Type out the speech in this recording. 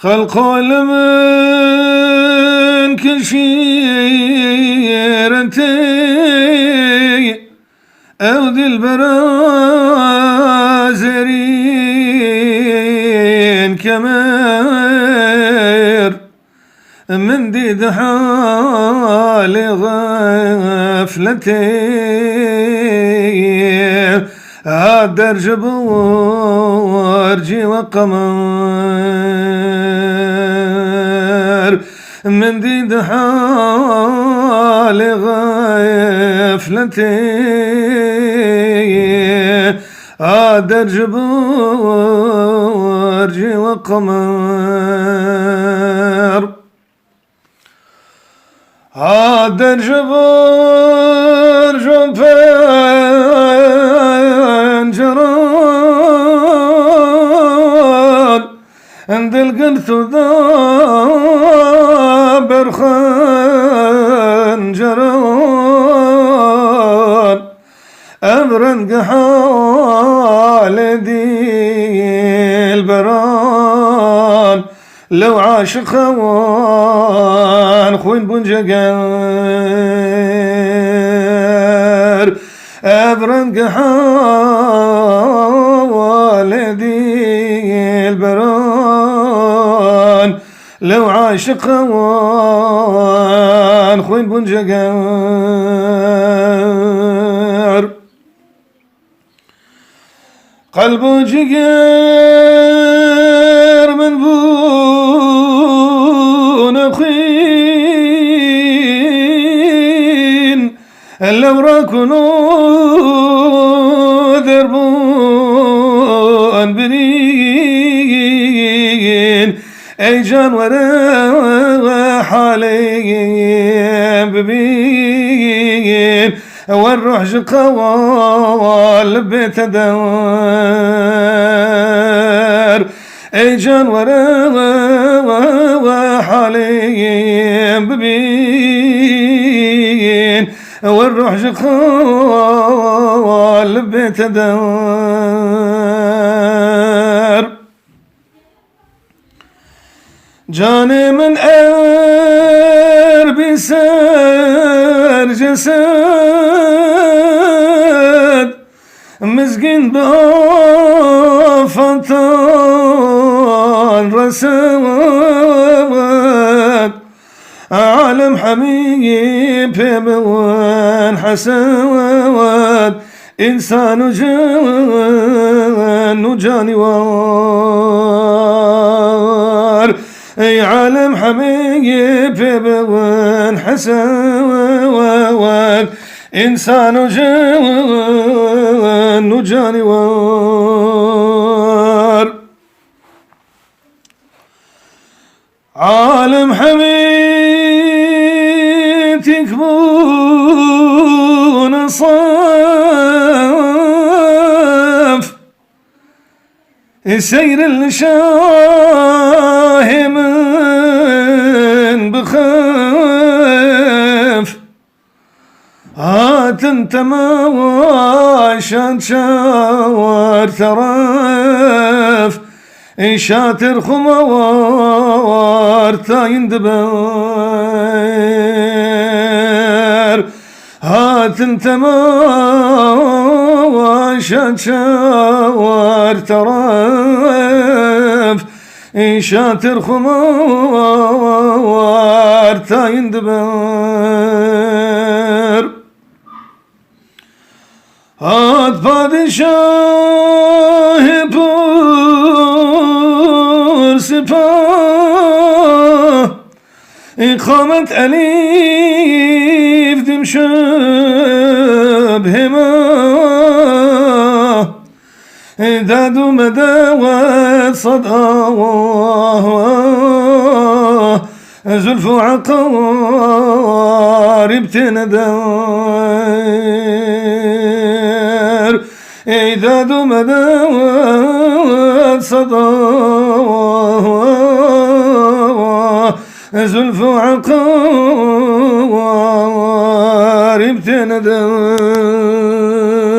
خلق من كل شيرتي أودي البرازرين كمر من ديد حال غفلتي هادر جبورجي وقمر من ديد حال غفلتي هادر جبورجي وقمر هادر جبور جنفان جران عند القرث ذابر خنجران أبرن قحال دي البران لو عاش خوان خوين بنجقر أبرن قحال دي البران لو عاش خوان خوين بنجقر قلبه جقر من بون خين لو راكنوا ذربون برين أي جانور حالي ببين والروح جقوال بيت دار أي جانور حالي ببين والروح جقوال بيت دار جاني من أربي سار جسد مسكين بفتان رسد عالم حبيب بوان حسد إنسان جان جانوار أي عالم حبيب بوان حسد إنسان جان جانوار عالم حبيب تكبون صف السير الشاه من بخف هات انت ما شاور ترف شاتر خموار تاين دبر هات انت ما شاور ترف شاتر خموار تاين دبر هات بادشاه بور سپاه إقامة أليف دمشب هما داد مداوات صداه زلف عقارب تندار إعداد مداوات صداه زلف عقارب تندار